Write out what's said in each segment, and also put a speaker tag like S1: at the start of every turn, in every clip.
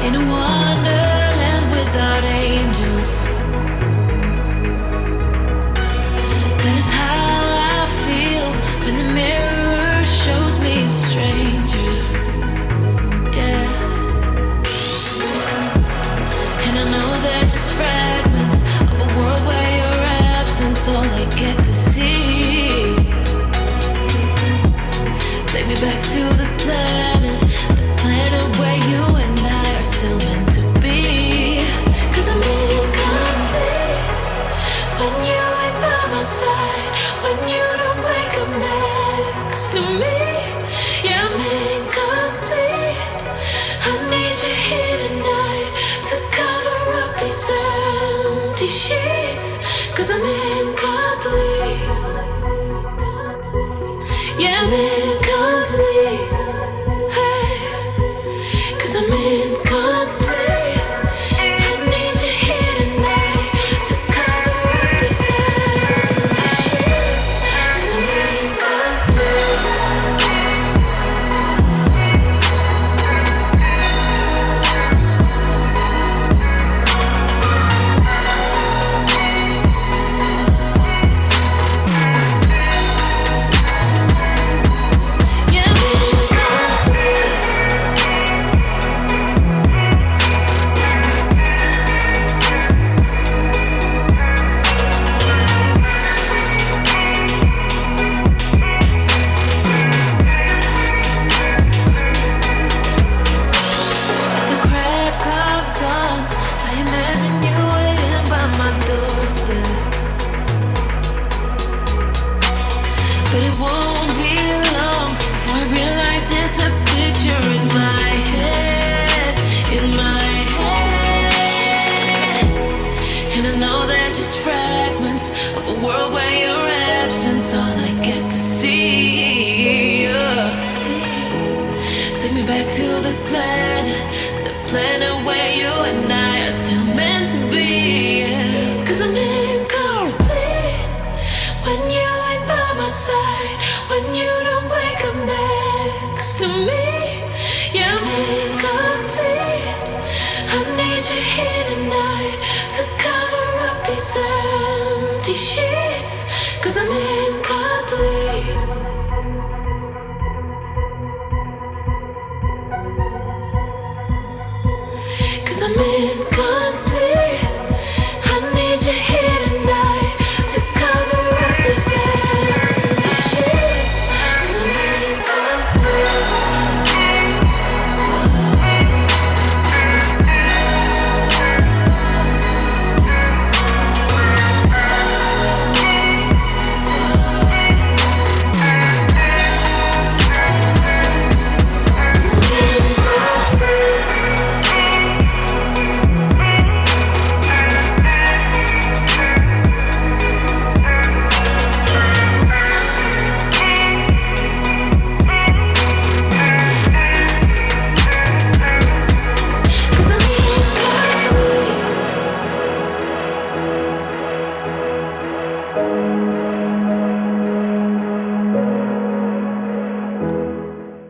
S1: in a wonderland without angels. That is how I feel when the mirror shows me a stranger. Yeah. And I know they're just fragments of a world where your absence all I get to see. Take me back to the planet where you and I are still meant to be. 'Cause I'm incomplete when you ain't by my side, when you don't wake up next to me. Yeah, I'm incomplete. I need you here tonight to cover up these empty sheets. 'Cause I'm incomplete. Yeah, I'm incomplete. Hey, 'cause I'm incomplete. I need you here tonight to cover up these empty sheets. 'Cause I'm incomplete. But it won't be long before I realize it's a picture in my head, And I know they're just fragments of a world where your absence all I get to see. Take me back to the planet where you and I are still meant to be. 'Cause I'm incomplete when you ain't by my side, when you don't wake up next to me. Yeah, I'm incomplete. I need you here tonight to cover up these empty sheets. 'Cause I'm incomplete. I'm incomplete. I need you here tonight to cover up these empty sheets. 'Cause I'm incomplete.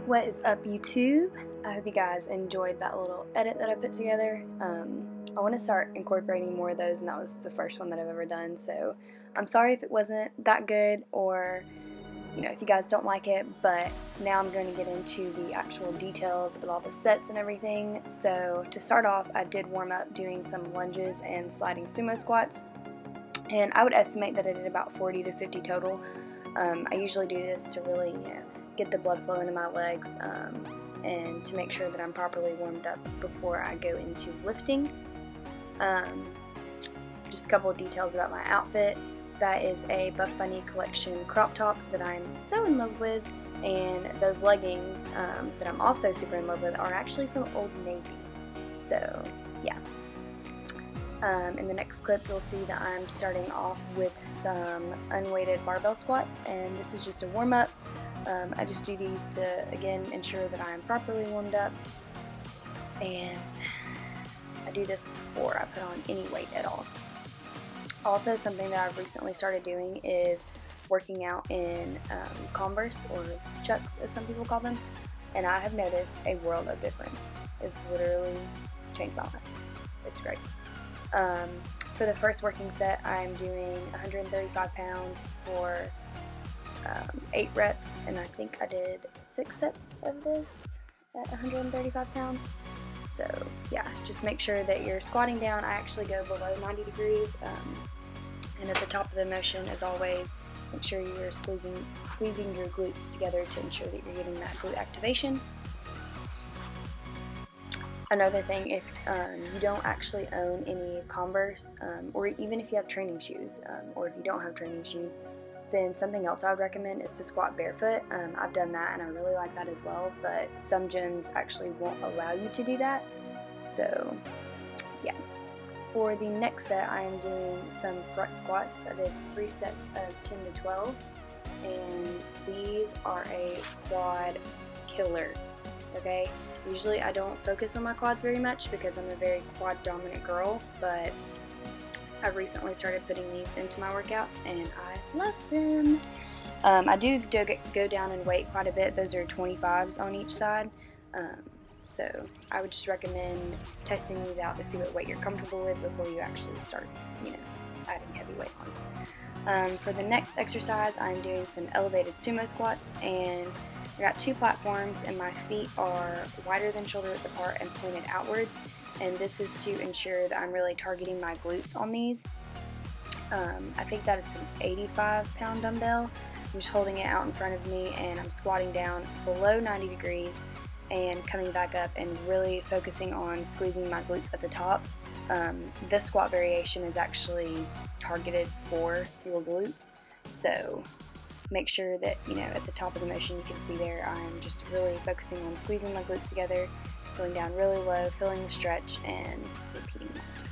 S2: What is up, YouTube? I hope you guys enjoyed that little edit that I put together. I want to start incorporating more of those, and that was the first one that I've ever done, so I'm sorry if it wasn't that good, or if you guys don't like it, but now I'm going to get into the actual details of all the sets and everything. So to start off, I did warm up doing some lunges and sliding sumo squats, and I would estimate that I did about 40 to 50 total. I usually do this to really get the blood flow into my legs, and to make sure that I'm properly warmed up before I go into lifting. Just a couple of details about my outfit. That is a Buff Bunny collection crop top that I'm so in love with, and those leggings that I'm also super in love with are actually from Old Navy. So yeah. In the next clip, you'll see that I'm starting off with some unweighted barbell squats, and this is just a warm-up. I just do these to, again, ensure that I'm properly warmed up, and I do this before I put on any weight at all. Also, something that I've recently started doing is working out in Converse, or Chucks as some people call them. and I have noticed a world of difference. It's literally changed my life. It's great. For the first working set, I'm doing 135 pounds for 8 reps, and I think I did 6 sets of this at 135 pounds. So yeah, just make sure that you're squatting down. I actually go below 90 degrees, and at the top of the motion, as always, make sure you're squeezing your glutes together to ensure that you're getting that glute activation. Another thing, if you don't actually own any Converse, or even if you have training shoes, or if you don't have training shoes, then something else I would recommend is to squat barefoot. I've done that and I really like that as well, but some gyms actually won't allow you to do that. So yeah. For the next set, I am doing some front squats. I did 3 sets of 10 to 12, and these are a quad killer, okay? Usually I don't focus on my quads very much because I'm a very quad dominant girl, but I've recently started putting these into my workouts and I love them. I do go down in weight quite a bit. Those are 25s on each side. So I would just recommend testing these out to see what weight you're comfortable with before you actually start, adding heavy weight on. For the next exercise, I'm doing some elevated sumo squats, and I got 2 platforms and my feet are wider than shoulder width apart and pointed outwards, and this is to ensure that I'm really targeting my glutes on these. I think that it's an 85-pound dumbbell. I'm just holding it out in front of me and I'm squatting down below 90 degrees and coming back up and really focusing on squeezing my glutes at the top. This squat variation is actually targeted for your glutes, so make sure that, at the top of the motion you can see there, I'm just really focusing on squeezing my glutes together, going down really low, feeling the stretch, and repeating that.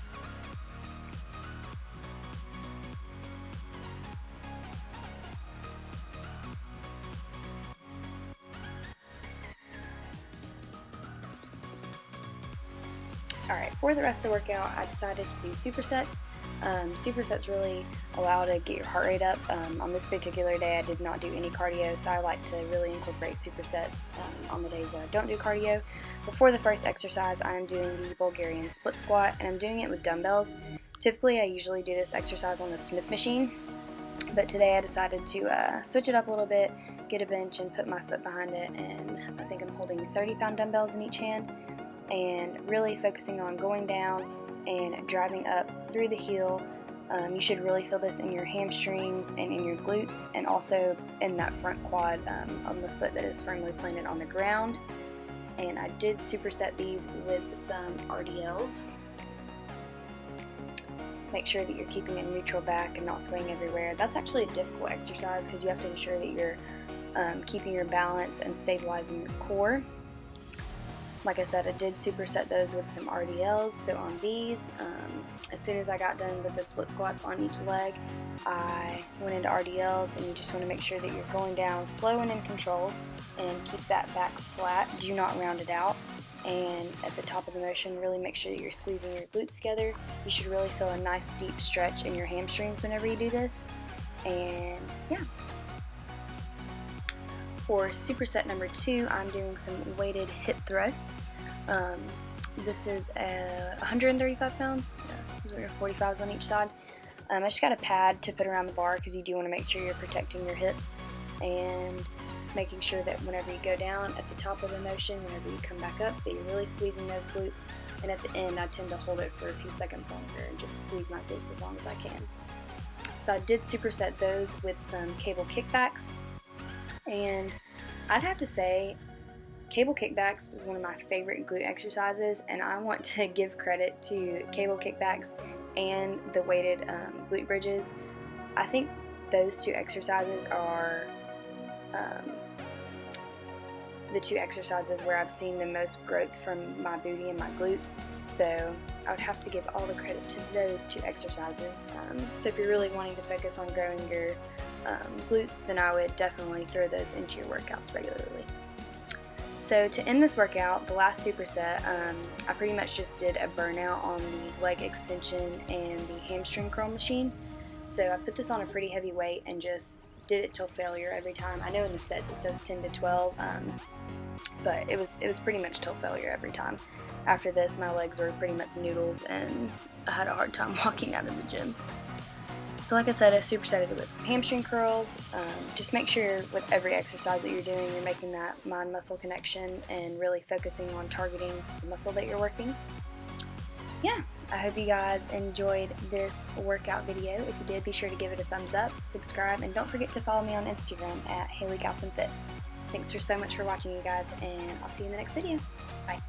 S2: Alright, for the rest of the workout, I decided to do supersets. Supersets really allow to get your heart rate up. On this particular day, I did not do any cardio, so I like to really incorporate supersets on the days that I don't do cardio. Before the first exercise, I am doing the Bulgarian split squat, and I'm doing it with dumbbells. Typically, I usually do this exercise on the Smith machine, but today I decided to switch it up a little bit, get a bench, and put my foot behind it, and I think I'm holding 30-pound dumbbells in each hand, and really focusing on going down and driving up through the heel. You should really feel this in your hamstrings and in your glutes, and also in that front quad on the foot that is firmly planted on the ground. And I did superset these with some RDLs. Make sure that you're keeping a neutral back and not swaying everywhere. That's actually a difficult exercise because you have to ensure that you're keeping your balance and stabilizing your core. Like I said, I did superset those with some RDLs. So on these, as soon as I got done with the split squats on each leg, I went into RDLs, and you just want to make sure that you're going down slow and in control and keep that back flat. Do not round it out. And at the top of the motion, really make sure that you're squeezing your glutes together. You should really feel a nice deep stretch in your hamstrings whenever you do this. And yeah. For superset number 2, I'm doing some weighted hip thrusts. This is 135 pounds. Those are 45s on each side. I just got a pad to put around the bar because you do want to make sure you're protecting your hips and making sure that whenever you go down at the top of the motion, whenever you come back up, that you're really squeezing those glutes. And at the end, I tend to hold it for a few seconds longer and just squeeze my glutes as long as I can. So I did superset those with some cable kickbacks. And I'd have to say, cable kickbacks is one of my favorite glute exercises, and I want to give credit to cable kickbacks and the weighted glute bridges. I think those 2 exercises are the 2 exercises where I've seen the most growth from my booty and my glutes. So I would have to give all the credit to those 2 exercises. So if you're really wanting to focus on growing your glutes, then I would definitely throw those into your workouts regularly. So to end this workout, the last superset, I pretty much just did a burnout on the leg extension and the hamstring curl machine. So I put this on a pretty heavy weight and just did it till failure every time. I know in the sets it says 10 to 12. but it was pretty much till failure every time. After this, my legs were pretty much noodles, and I had a hard time walking out of the gym. So like I said, I supersetted it with some hamstring curls. Just make sure with every exercise that you're doing, you're making that mind-muscle connection and really focusing on targeting the muscle that you're working. Yeah, I hope you guys enjoyed this workout video. If you did, be sure to give it a thumbs up, subscribe, and don't forget to follow me on Instagram at HaleyGalsonFit. Thanks so much for watching, you guys, and I'll see you in the next video. Bye.